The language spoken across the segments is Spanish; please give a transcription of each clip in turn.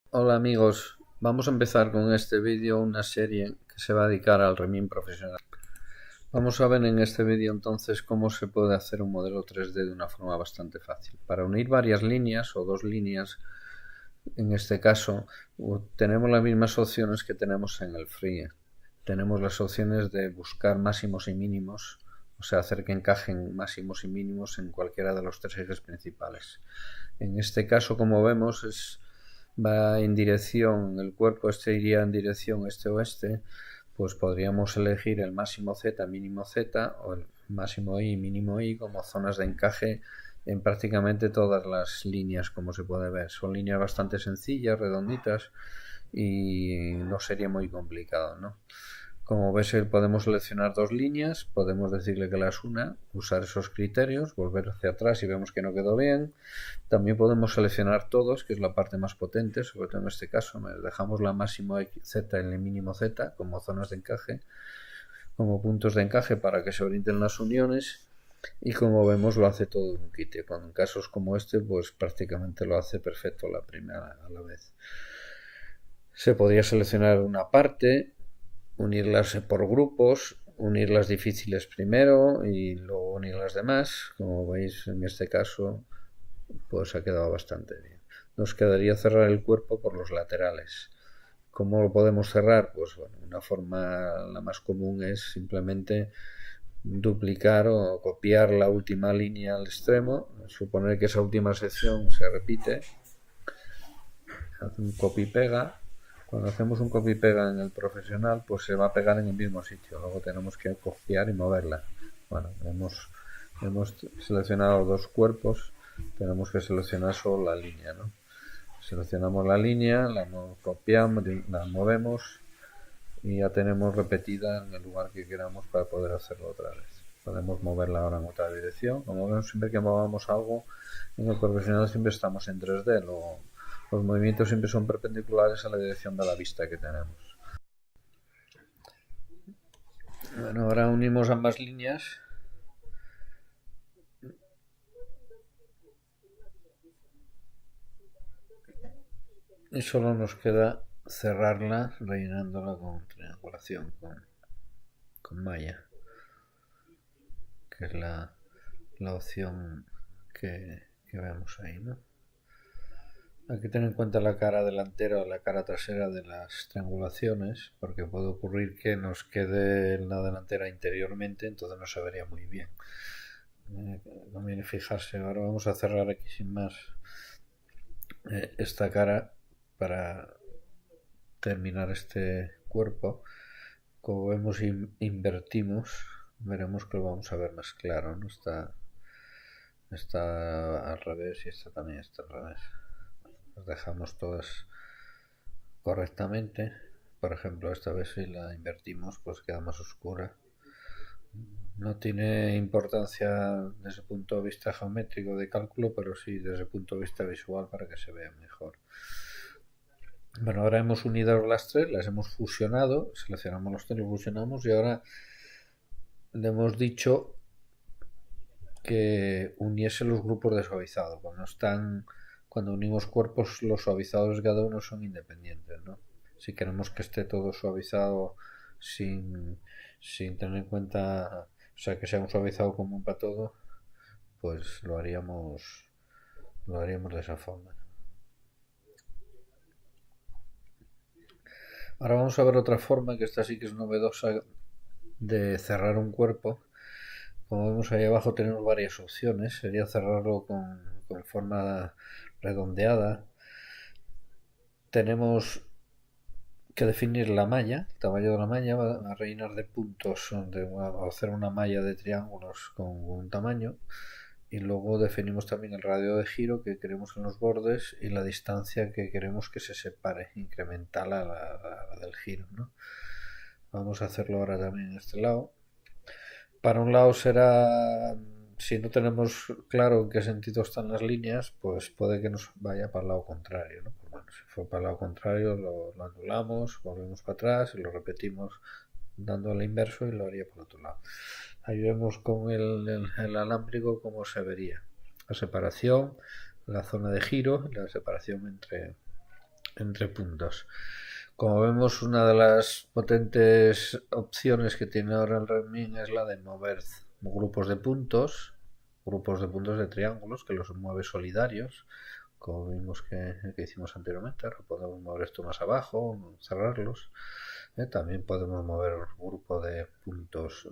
Hola amigos, vamos a empezar con este vídeo una serie que se va a dedicar al remín profesional. Vamos a ver en este vídeo entonces cómo se puede hacer un modelo 3D de una forma bastante fácil. Para unir varias líneas o dos líneas, en este caso, tenemos las mismas opciones que tenemos en el Free. Tenemos las opciones de buscar máximos y mínimos, o sea, hacer que encajen máximos y mínimos en cualquiera de los tres ejes principales. En este caso, como vemos, va en dirección, el cuerpo este iría en dirección este-oeste, pues podríamos elegir el máximo Z, mínimo Z o el máximo Y, mínimo Y como zonas de encaje en prácticamente todas las líneas, como se puede ver. Son líneas bastante sencillas, redonditas y no sería muy complicado, ¿no? Como ves, podemos seleccionar dos líneas, podemos decirle que las una, usar esos criterios, volver hacia atrás y vemos que no quedó bien. También podemos seleccionar todos, que es la parte más potente, sobre todo en este caso. Dejamos la máximo Z y el mínimo Z como zonas de encaje, como puntos de encaje para que se orienten las uniones. Y como vemos, lo hace todo en un quite. Cuando en casos como este, pues prácticamente lo hace perfecto la primera a la vez. Se podría seleccionar una parte, unirlas por grupos, unir las difíciles primero y luego unir las demás. Como veis, en este caso, pues ha quedado bastante bien. Nos quedaría cerrar el cuerpo por los laterales. ¿Cómo lo podemos cerrar? Pues bueno, una forma la más común es simplemente duplicar o copiar la última línea al extremo, suponer que esa última sección se repite, hace un copy-pega. Cuando hacemos un copy-pega en el profesional, pues se va a pegar en el mismo sitio, luego tenemos que copiar y moverla. Bueno, hemos seleccionado dos cuerpos, tenemos que seleccionar solo la línea, ¿no? Seleccionamos la línea, la copiamos, la movemos y ya tenemos repetida en el lugar que queramos para poder hacerlo otra vez. Podemos moverla ahora en otra dirección. Como vemos, siempre que movamos algo en el profesional siempre estamos en 3D. Los movimientos siempre son perpendiculares a la dirección de la vista que tenemos. Bueno, ahora unimos ambas líneas y solo nos queda cerrarla rellenándola con triangulación, con malla, que es la opción que vemos ahí, ¿no? Hay que tener en cuenta la cara delantera o la cara trasera de las triangulaciones, porque puede ocurrir que nos quede la delantera interiormente, entonces no se vería muy bien. Conviene fijarse. Ahora vamos a cerrar aquí sin más esta cara para terminar este cuerpo. Como vemos, invertimos, veremos que lo vamos a ver más claro, ¿no? Está al revés y esta también está al revés. Las dejamos todas correctamente. Por ejemplo, esta vez si la invertimos, pues queda más oscura. No tiene importancia desde el punto de vista geométrico de cálculo, pero sí desde el punto de vista visual para que se vea mejor. Bueno, ahora hemos unido las tres, las hemos fusionado, seleccionamos los tres, los fusionamos y ahora le hemos dicho que uniese los grupos de suavizado. Cuando unimos cuerpos, los suavizados de cada uno son independientes, ¿no? Si queremos que esté todo suavizado sin, sin tener en cuenta, o sea, que sea un suavizado común para todo, pues lo haríamos de esa forma. Ahora vamos a ver otra forma, que esta sí que es novedosa, de cerrar un cuerpo. Como vemos ahí abajo tenemos varias opciones. Sería cerrarlo con forma redondeada. Tenemos que definir la malla, el tamaño de la malla, va a rellenar de puntos, va a hacer una malla de triángulos con un tamaño y luego definimos también el radio de giro que queremos en los bordes y la distancia que queremos que se separe, incremental a la del giro, ¿no? Vamos a hacerlo ahora también en este lado. Para un lado será, si no tenemos claro en qué sentido están las líneas, pues puede que nos vaya para el lado contrario, ¿no? Pues bueno, si fue para el lado contrario lo anulamos, volvemos para atrás y lo repetimos dando al inverso y lo haría por otro lado. Ahí vemos con el alámbrico cómo se vería la separación, la zona de giro, la separación entre puntos. Como vemos, una de las potentes opciones que tiene ahora el Redmin es la de mover grupos de puntos de triángulos, que los mueve solidarios, como vimos que hicimos anteriormente. Ahora podemos mover esto más abajo, cerrarlos. También podemos mover grupo de puntos,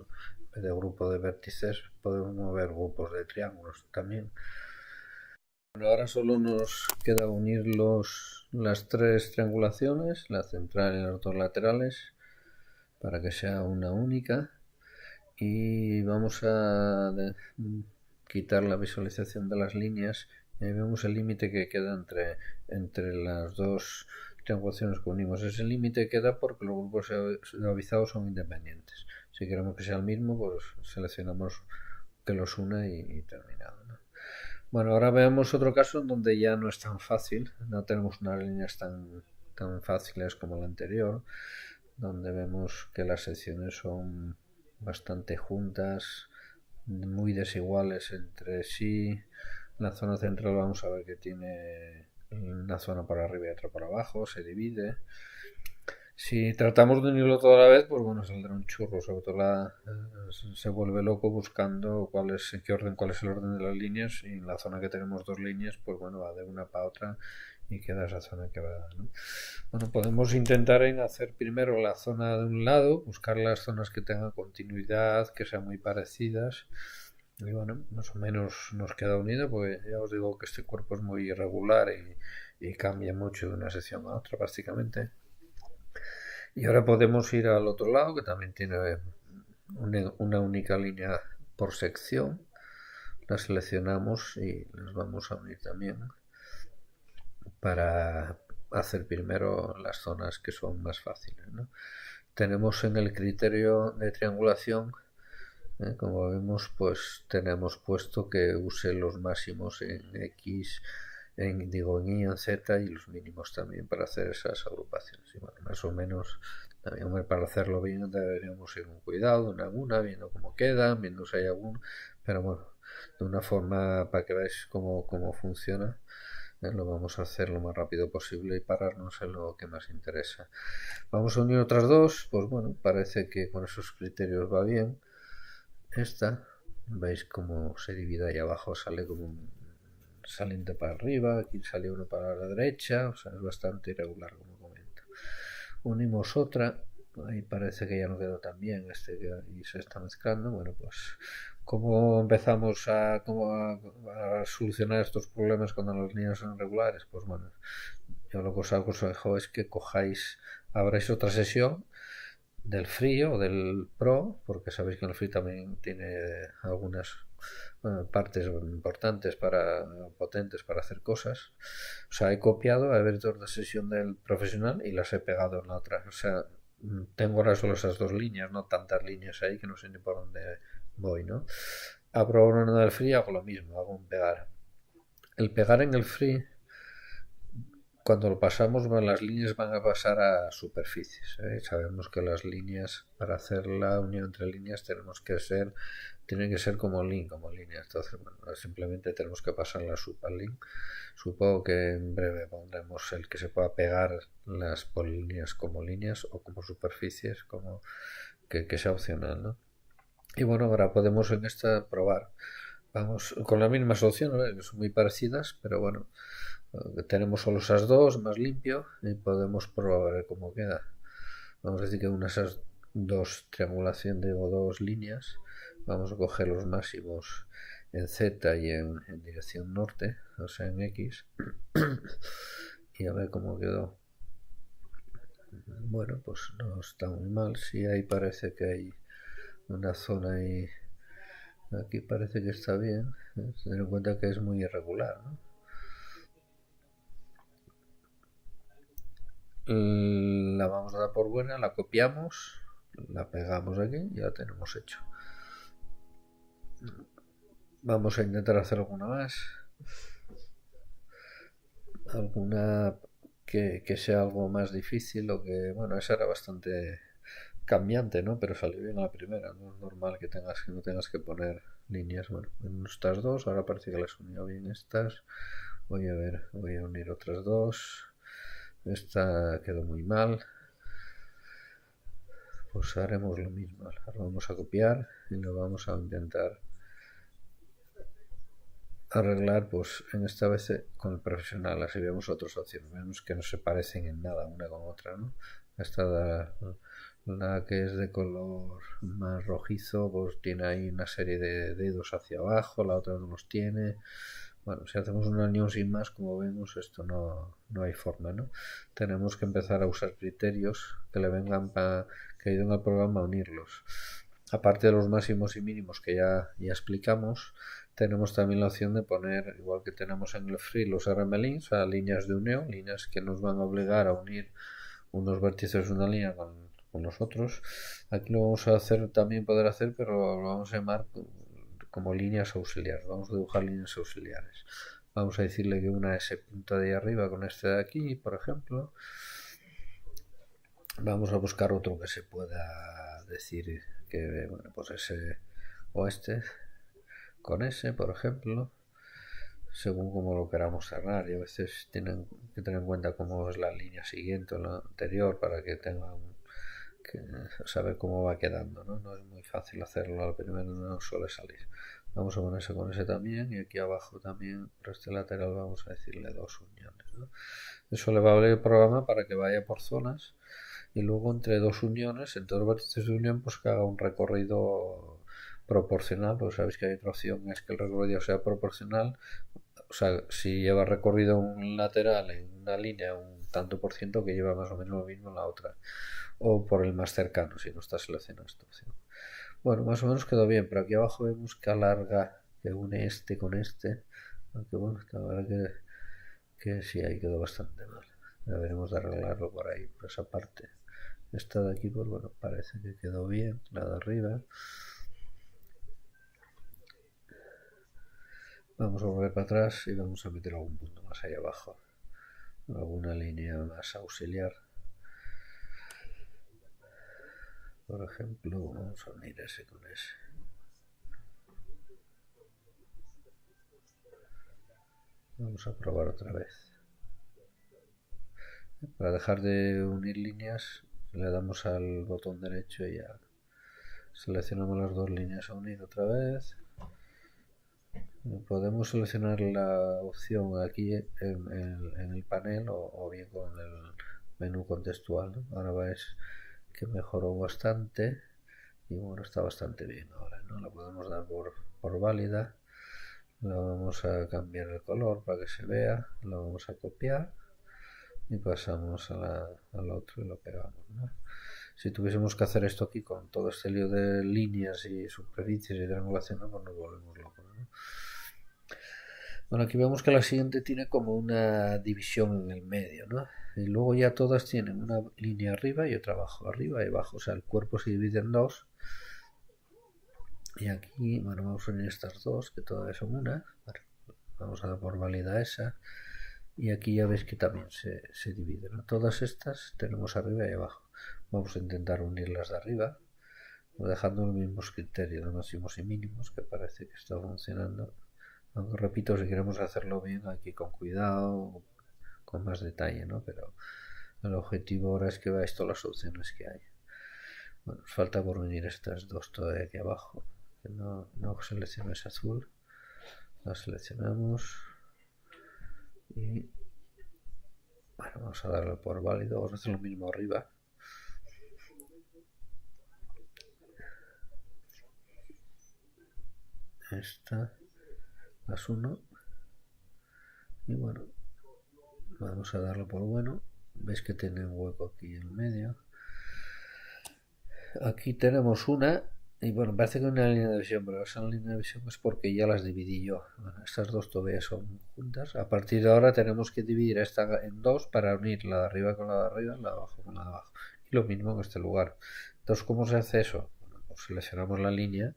de grupo de vértices, podemos mover grupos de triángulos también. Bueno, ahora solo nos queda unir las tres triangulaciones, la central y las dos laterales, para que sea una única. Y vamos a quitar la visualización de las líneas. Y ahí vemos el límite que queda entre las dos triangulaciones que unimos. Ese límite queda porque los grupos suavizados son independientes. Si queremos que sea el mismo, pues seleccionamos que los una y terminado, ¿no? Bueno, ahora veamos otro caso en donde ya no es tan fácil, no tenemos unas líneas tan fáciles como la anterior, donde vemos que las secciones son bastante juntas, muy desiguales entre sí. La zona central vamos a ver que tiene una zona por arriba y otra por abajo, se divide. Si tratamos de unirlo toda la vez, pues bueno, saldrá un churro. Sobre todo se vuelve loco buscando cuál es el orden de las líneas, y en la zona que tenemos dos líneas, pues bueno, va de una para otra y queda esa zona quebrada, ¿no? Bueno, podemos intentar en hacer primero la zona de un lado, buscar las zonas que tengan continuidad, que sean muy parecidas, y bueno, más o menos nos queda unido, porque ya os digo que este cuerpo es muy irregular y cambia mucho de una sección a otra prácticamente. Y ahora podemos ir al otro lado, que también tiene una única línea por sección. La seleccionamos y las vamos a unir también para hacer primero las zonas que son más fáciles, ¿no? Tenemos en el criterio de triangulación, como vemos, pues tenemos puesto que use los máximos en X, en Y, en Z, y los mínimos también para hacer esas agrupaciones. Y bueno, más o menos también para hacerlo bien deberíamos ir con cuidado, una a una, viendo cómo quedan, viendo si hay algún, pero bueno, de una forma para que veáis cómo funciona. Lo vamos a hacer lo más rápido posible y pararnos en lo que más interesa. Vamos a unir otras dos, pues bueno, parece que con esos criterios va bien. Esta, veis cómo se divide ahí abajo, sale como un saliente para arriba, aquí sale uno para la derecha, o sea, es bastante irregular, como comento. Unimos otra, ahí parece que ya no quedó tan bien, y se está mezclando. Bueno, pues ¿cómo empezamos a solucionar estos problemas cuando las líneas son irregulares? Pues bueno, yo lo que os aconsejo es que abráis otra sesión del Free o del Pro, porque sabéis que el Free también tiene algunas partes importantes potentes para hacer cosas. O sea, he copiado, he abierto la sesión del profesional y las he pegado en la otra. O sea, tengo ahora solo esas dos líneas, no tantas líneas ahí que no sé ni por dónde voy, ¿no? Abro una del Free, hago lo mismo, hago un pegar. El pegar en el Free, cuando lo pasamos, bueno, las líneas van a pasar a superficies, ¿eh? Sabemos que las líneas, para hacer la unión entre líneas, tienen que ser como líneas. Entonces, bueno, simplemente tenemos que pasar la superlink. Supongo que en breve pondremos el que se pueda pegar las políneas como líneas o como superficies, como que sea opcional, ¿no? Y bueno, ahora podemos en esta probar. Vamos con las mismas opciones, que son muy parecidas, pero bueno, tenemos solo esas dos, más limpio, y podemos probar a ver cómo queda. Vamos a decir que esas dos triangulación de dos líneas, vamos a coger los máximos en Z y en dirección norte, o sea en X, y a ver cómo quedó. Bueno, pues no está muy mal. Sí, ahí parece que hay una zona y aquí parece que está bien. Tener en cuenta que es muy irregular, ¿no? La vamos a dar por buena, la copiamos, la pegamos aquí y ya la tenemos hecho. Vamos a intentar hacer alguna más, alguna que sea algo más difícil, o que, bueno, esa era bastante cambiante, ¿no? Pero salió bien a la primera. No es normal que no tengas que poner líneas. Bueno, en estas dos, ahora parece que las unió bien estas. Voy a unir otras dos. esta quedó muy mal. Pues haremos lo mismo. Lo vamos a copiar y lo vamos a intentar arreglar, pues en esta vez con el profesional. Así vemos otras opciones. Vemos que no se parecen en nada una con otra, ¿no? Esta, la que es de color más rojizo, pues tiene ahí una serie de dedos hacia abajo, la otra no los tiene. Bueno, si hacemos una unión sin más, como vemos, esto no hay forma, ¿no? Tenemos que empezar a usar criterios que le vengan que ayuden al programa a unirlos. Aparte de los máximos y mínimos que ya explicamos, tenemos también la opción de poner, igual que tenemos en el free, los RMLins, o sea, líneas de unión, líneas que nos van a obligar a unir unos vértices de una línea con los otros. Aquí lo vamos a hacer, también poder hacer, pero lo vamos a llamar como líneas auxiliares. Vamos a dibujar líneas auxiliares. Vamos a decirle que una S punta de ahí arriba con este de aquí, por ejemplo. Vamos a buscar otro que se pueda decir que, bueno, pues ese o este con ese, por ejemplo, según como lo queramos cerrar. Y a veces tienen que tener en cuenta cómo es la línea siguiente o la anterior para que tengan que saber cómo va quedando, ¿no? No es muy fácil hacerlo al primero, no suele salir. Vamos a ponerse con ese también, y aquí abajo también, por este lateral, vamos a decirle 2 uniones, ¿no? Eso le va a abrir el programa para que vaya por zonas, y luego entre 2 uniones, entre 2 vértices de unión, pues que haga un recorrido proporcional. Pues sabéis que hay otra opción, es que el recorrido sea proporcional. O sea, si lleva recorrido un lateral en una línea un tanto por ciento, que lleva más o menos lo mismo en la otra, o por el más cercano si no está seleccionada esta opción. Bueno, más o menos quedó bien, pero aquí abajo vemos que alarga, que une este con este, aunque bueno, la verdad que sí, ahí quedó bastante mal. Deberemos de arreglarlo por ahí, por esa parte. Esta de aquí, pues bueno, parece que quedó bien, la de arriba. Vamos a volver para atrás y vamos a meter algún punto más ahí abajo, alguna línea más auxiliar. Por ejemplo, vamos a unir ese con ese. Vamos a probar otra vez. Para dejar de unir líneas, le damos al botón derecho y ya seleccionamos las dos líneas a unir otra vez. Podemos seleccionar la opción aquí en el panel o bien con el menú contextual, ¿no? Ahora veis que mejoró bastante y bueno, está bastante bien ahora, ¿no? La podemos dar por válida. La vamos a cambiar el color para que se vea, la vamos a copiar y pasamos al otro y lo pegamos, ¿no? Si tuviésemos que hacer esto aquí con todo este lío de líneas y superficies y triangulación, pues nos volvemos locos, ¿no? Bueno, aquí vemos que la siguiente tiene como una división en el medio, ¿no? Y luego ya todas tienen una línea arriba y otra abajo, arriba y abajo. O sea, el cuerpo se divide en dos. Y aquí, bueno, vamos a unir estas dos, que todavía son una. Bueno, vamos a dar por válida esa. Y aquí ya veis que también se dividen, ¿no? Todas estas tenemos arriba y abajo. Vamos a intentar unirlas de arriba, dejando los mismos criterios, los máximos y mínimos, que parece que está funcionando. Aunque repito, si queremos hacerlo bien, aquí con cuidado, con más detalle, ¿no? Pero el objetivo ahora es que veáis todas las opciones que hay. Bueno, nos falta por unir estas dos todavía aquí abajo. Que no selecciones azul. La seleccionamos. Y bueno, vamos a darle por válido. Vamos a hacer lo mismo arriba. Esta las uno. Y bueno, vamos a darlo por bueno. Veis que tiene un hueco aquí en medio. Aquí tenemos una, y bueno, parece que una línea de visión, pero esa línea de visión es porque ya las dividí yo. Bueno, estas dos todavía son juntas. A partir de ahora tenemos que dividir esta en dos para unir la de arriba con la de arriba, la de abajo con la de abajo. Y lo mismo en este lugar. Entonces, ¿cómo se hace eso? Bueno, pues seleccionamos la línea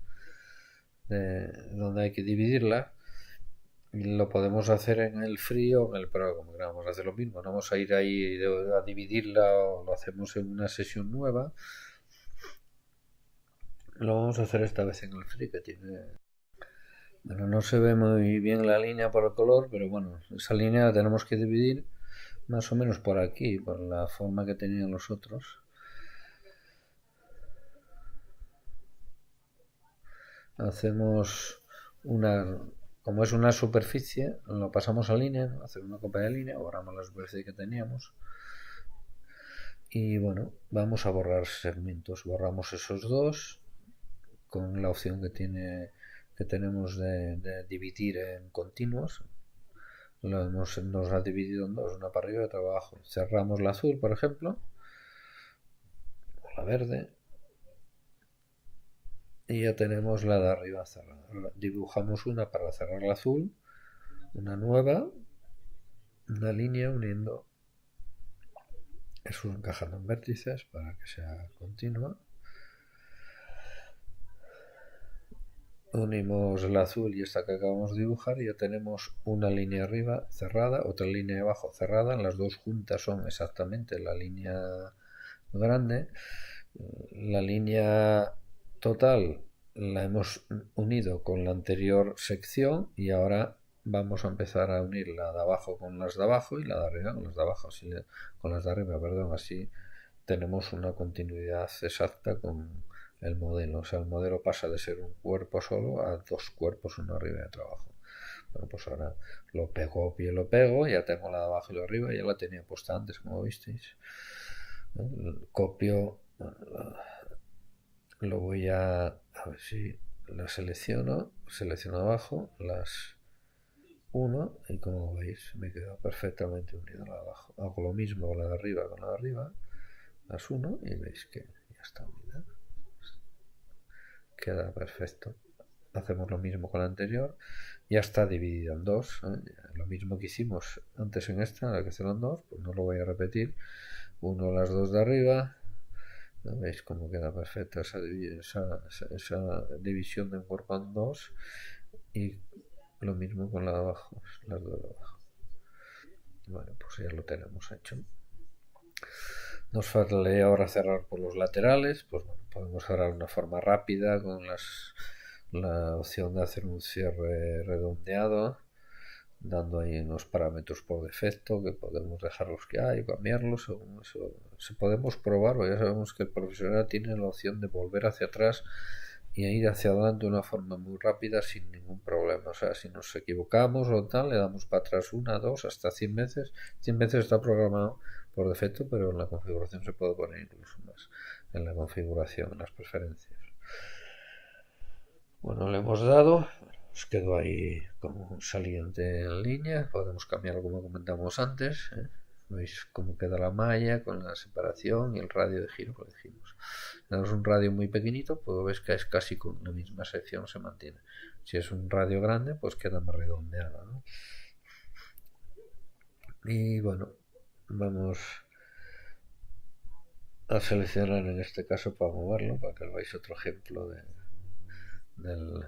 donde hay que dividirla. Y lo podemos hacer en el free o en el pro, como queramos hacer lo mismo. No vamos a ir ahí a dividirla, o lo hacemos en una sesión nueva. Lo vamos a hacer esta vez en el free, que tiene... Bueno, no se ve muy bien la línea por el color, pero bueno, esa línea la tenemos que dividir más o menos por aquí, por la forma que tenían los otros. Hacemos como es una superficie, lo pasamos a línea, ¿no? Hacer una copia de línea, borramos la superficie que teníamos. Y bueno, vamos a borrar segmentos. Borramos esos dos con la opción que tenemos de dividir en continuos. Nos ha dividido en dos, una para arriba y otra para abajo. Cerramos la azul, por ejemplo, o la verde, y ya tenemos la de arriba cerrada. Dibujamos una para cerrar la azul, una nueva, una línea uniendo eso, encajando en vértices para que sea continua. Unimos el azul y esta que acabamos de dibujar y ya tenemos una línea arriba cerrada, otra línea abajo cerrada. Las dos juntas son exactamente la línea grande. La línea total la hemos unido con la anterior sección y ahora vamos a empezar a unir la de abajo con las de abajo y la de arriba con las de abajo, con las de arriba, perdón, así tenemos una continuidad exacta con el modelo. O sea, el modelo pasa de ser un cuerpo solo a dos cuerpos, uno arriba y otro abajo. Bueno, pues ahora lo pego, ya tengo la de abajo y la de arriba, ya la tenía puesta antes, como visteis. Copio, lo voy a ver si la selecciono abajo, las 1 y como veis me queda perfectamente unido la de abajo. Hago lo mismo con la de arriba, las 1 y veis que ya está unida. Queda perfecto. Hacemos lo mismo con la anterior, ya está dividida en dos, lo mismo que hicimos antes en esta, la que serán dos, pues no lo voy a repetir. Uno las dos de arriba, ¿no? ¿Veis cómo queda perfecta esa división de un cuerpo en dos? Y lo mismo con la de abajo, las dos de abajo. Bueno, pues ya lo tenemos hecho. Nos falta ahora cerrar por los laterales. Pues bueno, podemos cerrar de una forma rápida con la opción de hacer un cierre redondeado, dando ahí unos parámetros por defecto que podemos dejar los que hay, cambiarlos según eso. Si podemos probar, o ya sabemos que el profesional tiene la opción de volver hacia atrás y ir hacia adelante de una forma muy rápida sin ningún problema. O sea, si nos equivocamos o tal, le damos para atrás 1, 2, hasta 100 veces. 100 veces está programado por defecto, pero en la configuración se puede poner incluso más. En la configuración, en las preferencias. Bueno, le hemos dado. Nos quedó ahí como un saliente en línea. Podemos cambiarlo como comentamos antes. Veis cómo queda la malla con la separación y el radio de giro que elegimos. Le damos un radio muy pequeñito, pues ves que es casi con la misma sección se mantiene. Si es un radio grande, pues queda más redondeada, ¿no? Y bueno, vamos a seleccionar en este caso para moverlo, para que veáis otro ejemplo de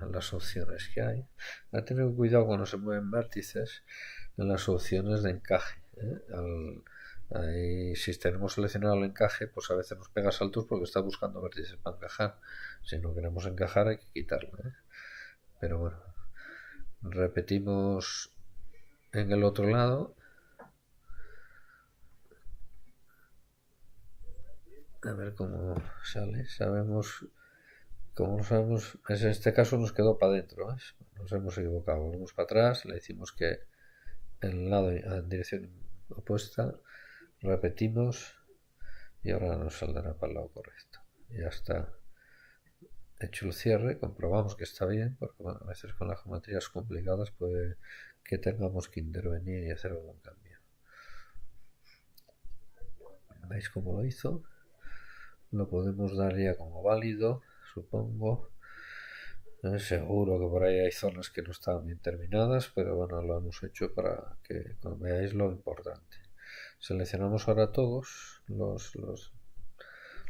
las opciones que hay. A tener cuidado cuando se mueven vértices en las opciones de encaje. Ahí, si tenemos seleccionado el encaje, pues a veces nos pega saltos porque está buscando vértices para encajar. Si no queremos encajar hay que quitarlo. Pero bueno, repetimos en el otro lado. A ver cómo sale. Como no sabemos, en este caso nos quedó para adentro. Nos hemos equivocado. Volvemos para atrás, le decimos que el lado en dirección opuesta, repetimos y ahora nos saldrá para el lado correcto. Ya está hecho el cierre, comprobamos que está bien, porque bueno, a veces con las geometrías complicadas puede que tengamos que intervenir y hacer algún cambio. ¿Veis cómo lo hizo? Lo podemos dar ya como válido, supongo. Seguro que por ahí hay zonas que no estaban bien terminadas, pero bueno, lo hemos hecho para que veáis lo importante. Seleccionamos ahora todos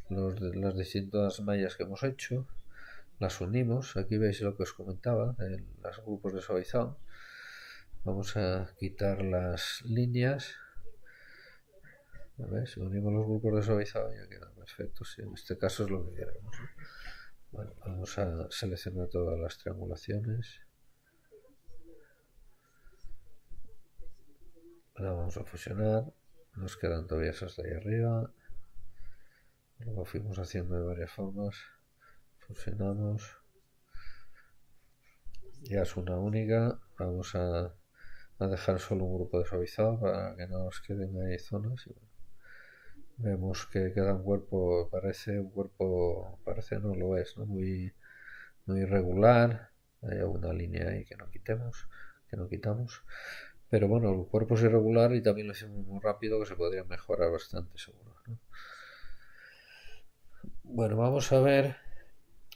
las distintas mallas que hemos hecho, las unimos. Aquí veis lo que os comentaba, los grupos de suavizado. Vamos a quitar las líneas. ¿Veis? Unimos los grupos de suavizado y ya queda perfecto. Sí, en este caso es lo que queremos, ¿no? Bueno, vamos a seleccionar todas las triangulaciones. La vamos a fusionar. Nos quedan todavía hasta ahí arriba. Lo fuimos haciendo de varias formas. Fusionamos. Ya es una única. Vamos a dejar solo un grupo de suavizado para que no nos queden ahí zonas. Y bueno, vemos que queda un cuerpo, parece no lo es, ¿no? Muy irregular. Hay alguna línea ahí que no quitamos. Pero bueno, el cuerpo es irregular y también lo hicimos muy rápido, que se podría mejorar bastante seguro, ¿no? Bueno, vamos a ver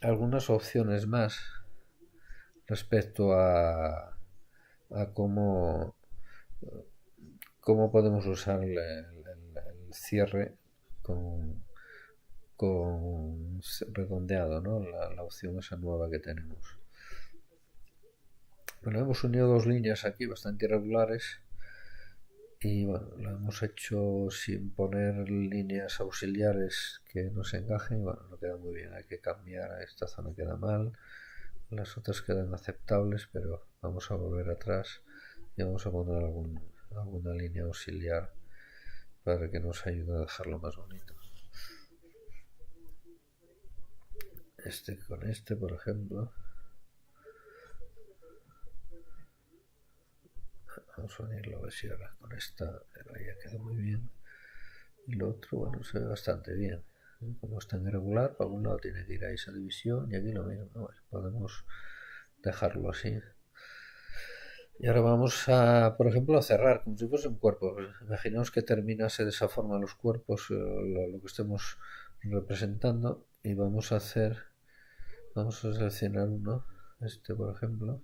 algunas opciones más respecto a cómo podemos usar el cierre con redondeado, ¿no? La opción esa nueva que tenemos. Bueno, hemos unido dos líneas aquí bastante irregulares y bueno, lo hemos hecho sin poner líneas auxiliares que nos encajen y bueno, no queda muy bien, hay que cambiar, esta zona queda mal, las otras quedan aceptables, pero vamos a volver atrás y vamos a poner alguna línea auxiliar para que nos ayude a dejarlo más bonito. Con este, por ejemplo, vamos a unirlo a ver si ahora con esta ya queda muy bien. Y lo otro, bueno, se ve bastante bien. Como está en irregular, por algún lado tiene que ir a esa división y aquí lo mismo. Bueno, podemos dejarlo así. Y ahora vamos a, por ejemplo, a cerrar como si fuese un cuerpo. Imaginemos que terminase de esa forma los cuerpos, lo que estemos representando, y vamos a seleccionar uno, por ejemplo,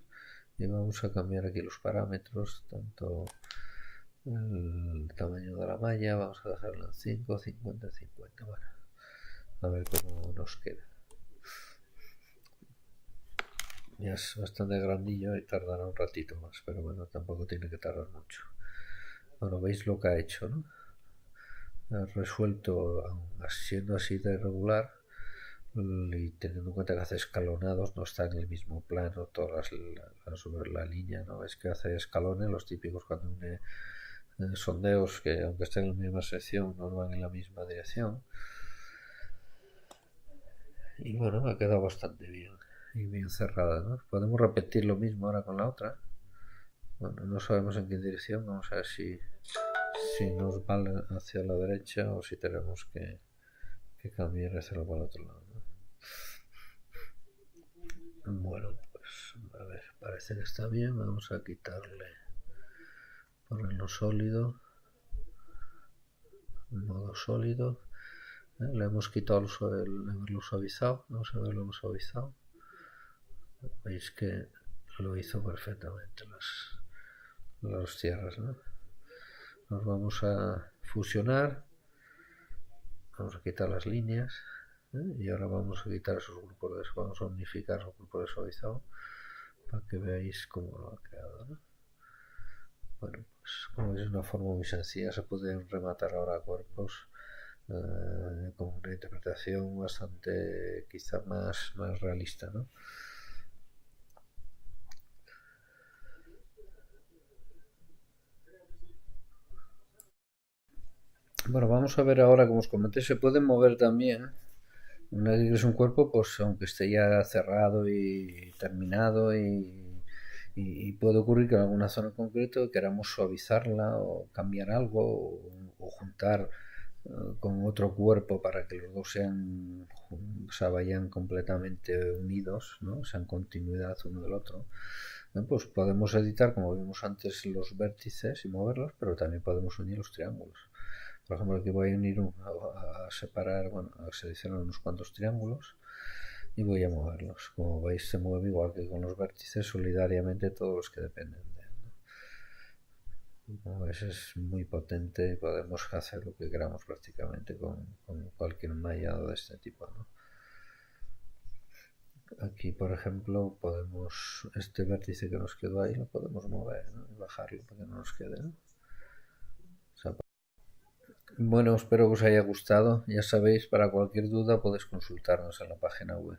y vamos a cambiar aquí los parámetros, tanto el tamaño de la malla, vamos a dejarlo en 5, 50, 50. Bueno, a ver cómo nos queda. Ya es bastante grandillo y tardará un ratito más, pero bueno, tampoco tiene que tardar mucho. Bueno, veis lo que ha hecho, ¿no? Ha resuelto, siendo así de irregular y teniendo en cuenta que hace escalonados, no está en el mismo plano todas sobre la línea, ¿no? Es que hace escalones, los típicos cuando une sondeos que aunque estén en la misma sección no van en la misma dirección. Y bueno, ha quedado bastante bien y bien cerrada, ¿no? Podemos repetir lo mismo ahora con la otra. Bueno, no sabemos en qué dirección, vamos a ver si nos va hacia la derecha o si tenemos que cambiar y hacerlo para el otro lado, ¿no? Bueno, pues a ver, parece que está bien. Vamos a quitarle, ponerlo sólido, en modo sólido. Le hemos quitado haberlo suavizado. Vamos a verlo suavizado. Veis que lo hizo perfectamente las tierras, ¿no? Nos vamos a fusionar, vamos a quitar las líneas, y ahora vamos a quitar esos grupos vamos a unificar los grupos de suavizado para que veáis cómo lo ha quedado, ¿no? Bueno, pues como veis es una forma muy sencilla, se pueden rematar ahora cuerpos con una interpretación bastante quizá más realista, ¿no? Bueno, vamos a ver ahora, como os comenté, se puede mover también. Una vez que es un cuerpo, pues aunque esté ya cerrado y terminado puede ocurrir que en alguna zona en concreto queramos suavizarla o cambiar algo o juntar con otro cuerpo para que los dos vayan completamente unidos, ¿no? Sean continuidad uno del otro. Pues podemos editar, como vimos antes, los vértices y moverlos, pero también podemos unir los triángulos. Por ejemplo, aquí voy a unir a separar, bueno, a seleccionar unos cuantos triángulos y voy a moverlos. Como veis, se mueve igual que con los vértices solidariamente todos los que dependen de él, ¿no? Como veis, es muy potente y podemos hacer lo que queramos prácticamente con cualquier mallado de este tipo, ¿no? Aquí, por ejemplo, podemos, este vértice que nos quedó ahí lo podemos mover, ¿no? Y bajarlo para que no nos quede, ¿no? Bueno, espero que os haya gustado. Ya sabéis, para cualquier duda podéis consultarnos en la página web.